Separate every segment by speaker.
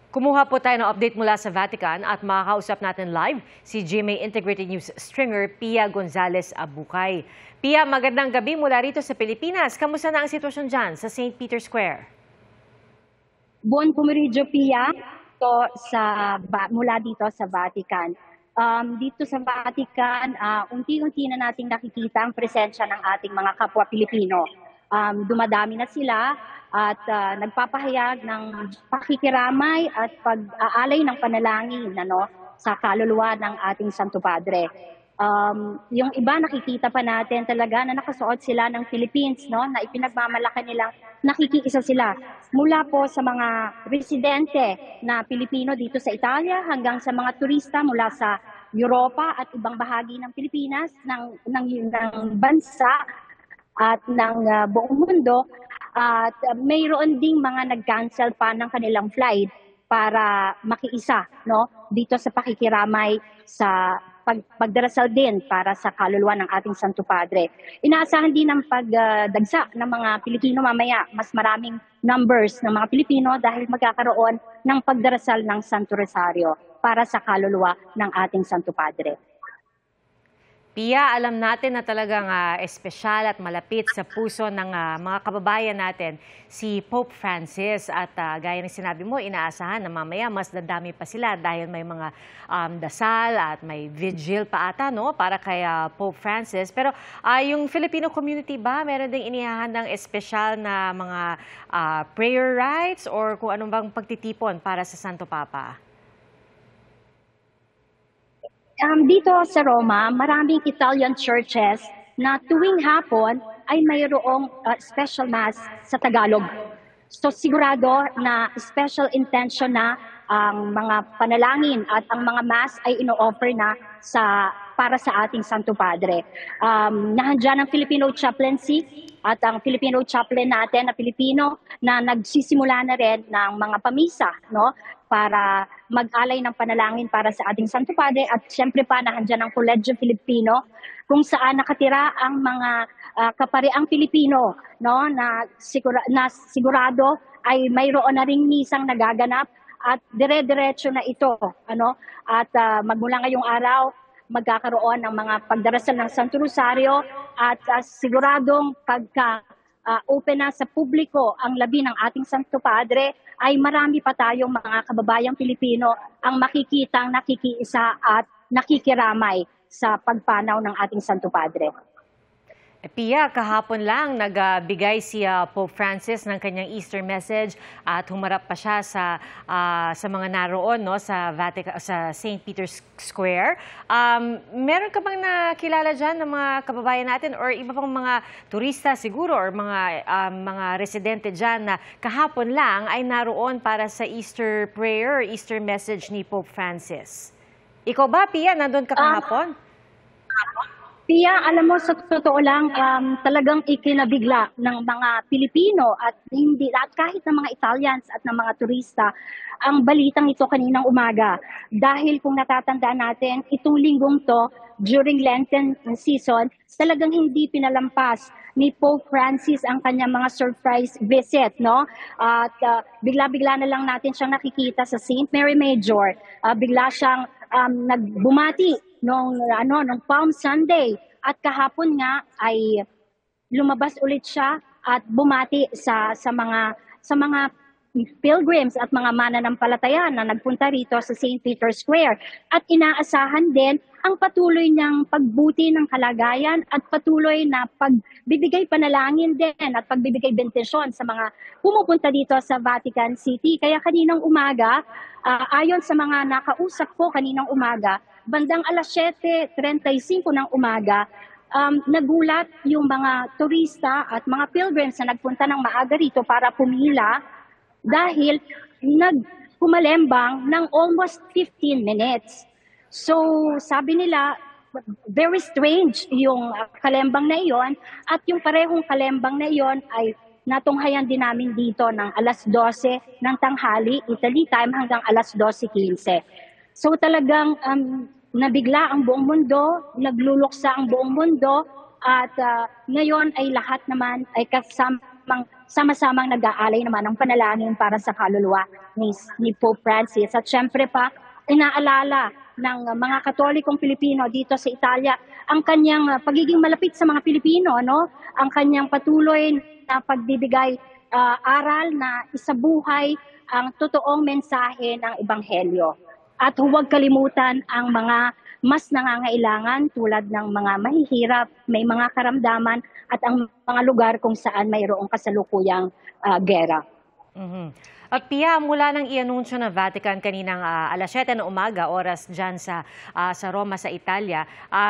Speaker 1: Kumuha po tayo ng update mula sa Vatican at makakausap natin live si GMA Integrated News stringer Pia Gonzalez Abukay. Pia, magandang gabi mula rito sa Pilipinas. Kamusta na ang sitwasyon dyan sa St. Peter's Square?
Speaker 2: Buon pomeriggio, Pia, mula dito sa Vatican. Dito sa Vatican, unti-unti na nating nakikita ang presensya ng ating mga kapwa Pilipino. Dumadami na sila at nagpapahayag ng pakikiramay at pag-aalay ng panalangin sa kaluluwa ng ating Santo Padre. Yung iba nakikita pa natin talaga na nakasuot sila ng Philippines, na ipinagmamalaki nilang nakikiisa sila mula po sa mga residente na Pilipino dito sa Italia hanggang sa mga turista mula sa Europa at ibang bahagi ng Pilipinas, ng bansa at ng buong mundo. At mayroon ding mga nag-cancel pa ng kanilang flight para makiisa dito sa pakikiramay sa pagdarasal din para sa kaluluwa ng ating Santo Padre. Inaasahan din ang pagdagsa ng mga Pilipino mamaya, mas maraming numbers ng mga Pilipino dahil magkakaroon ng pagdarasal ng Santo Rosario para sa kaluluwa ng ating Santo Padre.
Speaker 1: Pia, alam natin na talagang espesyal at malapit sa puso ng mga kababayan natin si Pope Francis at gaya ng sinabi mo, inaasahan na mamaya mas dadami pa sila dahil may mga dasal at may vigil pa ata para kay Pope Francis. Pero yung Filipino community ba, meron ding inihahandang espesyal na mga prayer rites or kung anong bang pagtitipon para sa Santo Papa?
Speaker 2: Dito sa Roma, maraming Italian churches na tuwing hapon ay mayroong special mass sa Tagalog. So sigurado na special intention na ang mga panalangin at ang mga mass ay ino-offer na para sa ating Santo Padre. Nahandyan ang Filipino chaplaincy at ang Filipino chaplain natin na Pilipino na nagsisimula na rin ng mga pamisa, para mag-alay ng panalangin para sa ating Santo Padre at siyempre pa nahandyan ang Colegio Filipino kung saan nakatira ang mga kapariang Pilipino na sigurado ay mayroon na ring misang nagaganap at dire-diretso na ito at magmula ngayong araw magkakaroon ng mga pagdarasal ng Santo Rosario at siguradong open na sa publiko ang labi ng ating Santo Padre, ay marami pa tayong mga kababayang Pilipino ang makikitang nakikiisa at nakikiramay sa pagpanaw ng ating Santo Padre.
Speaker 1: Pia, kahapon lang nagbigay si Pope Francis ng kanyang Easter message at humarap pa siya sa mga naroon sa Vatican, sa St. Peter's Square. Meron ka bang nakilala dyan ng mga kababayan natin or iba pang mga turista siguro or mga residente dyan na kahapon lang ay naroon para sa Easter prayer or Easter message ni Pope Francis? Ikaw ba, Pia, nandun ka kahapon?
Speaker 2: Pia, alam mo, sa totoo lang, talagang ikinabigla ng mga Pilipino at kahit ng mga Italians at ng mga turista ang balitang ito kaninang umaga. Dahil kung natatandaan natin, itong linggong to, during Lenten season, talagang hindi pinalampas ni Pope Francis ang kanyang mga surprise visit, At bigla-bigla na lang natin siyang nakikita sa St. Mary Major. Bigla siyang nagbumati nung Palm Sunday at kahapon nga ay lumabas ulit siya at bumati sa mga pilgrims at mga mananampalataya na nagpunta rito sa St. Peter's Square at inaasahan din ang patuloy niyang pagbuti ng kalagayan at patuloy na pagbibigay panalangin din at pagbibigay bendisyon sa mga pumupunta dito sa Vatican City. Kaya kaninang umaga, ayon sa mga nakausap ko kaninang umaga, bandang alas 7:35 ng umaga, nagulat yung mga turista at mga pilgrims na nagpunta ng maaga rito para pumila dahil nagkumalembang ng almost 15 minutes. So sabi nila, very strange yung kalembang na iyon at yung parehong kalembang na iyon ay natunghayan din namin dito ng alas 12 ng tanghali, Italy time, hanggang alas 12:15. So talagang nabigla ang buong mundo, nagluluksa ang buong mundo at ngayon ay lahat naman ay sama-samang nag-aalay naman ng panalangin para sa kaluluwa ni Pope Francis. At syempre pa, inaalala ng mga Katolikong Pilipino dito sa Italia ang kanyang pagiging malapit sa mga Pilipino, no? Ang kanyang patuloy na pagbibigay aral na isabuhay ang totoong mensahe ng Ebanghelyo. At huwag kalimutan ang mga mas nangangailangan tulad ng mga mahihirap, may mga karamdaman at ang mga lugar kung saan mayroong kasalukuyang gera.
Speaker 1: At Pia, mula nang i-anunsyo ng Vatican kaninang alas 7 ng umaga, oras dyan sa Roma, sa Italia,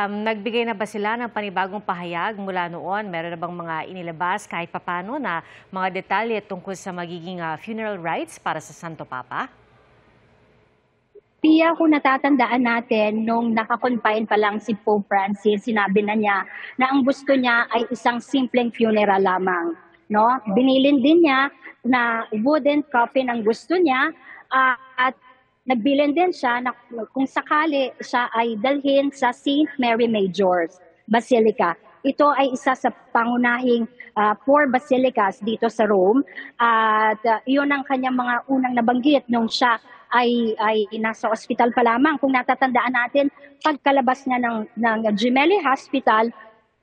Speaker 1: nagbigay na ba sila ng panibagong pahayag mula noon? Meron na bang mga inilabas kahit papano na mga detalye tungkol sa magiging funeral rites para sa Santo Papa?
Speaker 2: Pia, kung natatandaan natin, nung nakakonfine pa lang si Pope Francis, sinabi na niya na ang gusto niya ay isang simpleng funeral lamang. No? Binilin din niya na wooden coffin ang gusto niya at nagbilin din siya na kung sakali siya ay dalhin sa St. Mary Major's Basilica. Ito ay isa sa pangunahing 4 basilicas dito sa Rome at iyon ang kanyang mga unang nabanggit nung siya ay nasa ospital pa lamang. Kung natatandaan natin, pagkalabas niya ng Gemelli Hospital,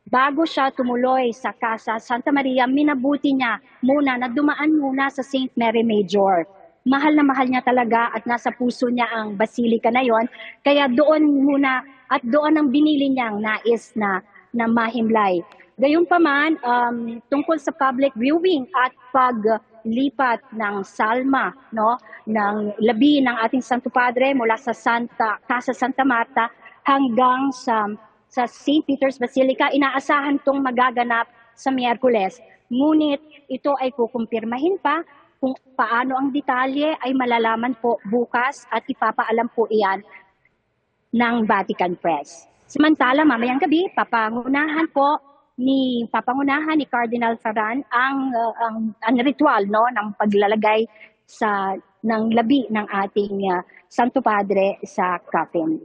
Speaker 2: bago siya tumuloy sa Casa Santa Maria, minabuti niya muna na dumaan muna sa St. Mary Major. Mahal na mahal niya talaga at nasa puso niya ang basilika na yon. Kaya doon muna at doon ang binili niyang nais na mahimlay. Gayunpaman, tungkol sa public viewing at paglipat ng salma, no, ng labi ng ating Santo Padre mula sa Casa Santa Marta hanggang sa St. Peter's Basilica, inaasahan itong magaganap sa Miyerkules. Ngunit ito ay kukumpirmahin pa, kung paano ang detalye ay malalaman po bukas at ipapaalam po iyan ng Vatican Press. Samantala, mamayang gabi, papangunahan ni Cardinal Ferran ang ritual, no, ng paglalagay ng labi ng ating Santo Padre sa coffin.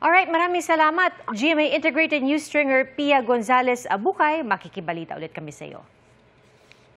Speaker 1: Alright, maraming salamat. GMA Integrated News Stringer Pia Gonzalez Abukay, makikibalita ulit kami sa iyo.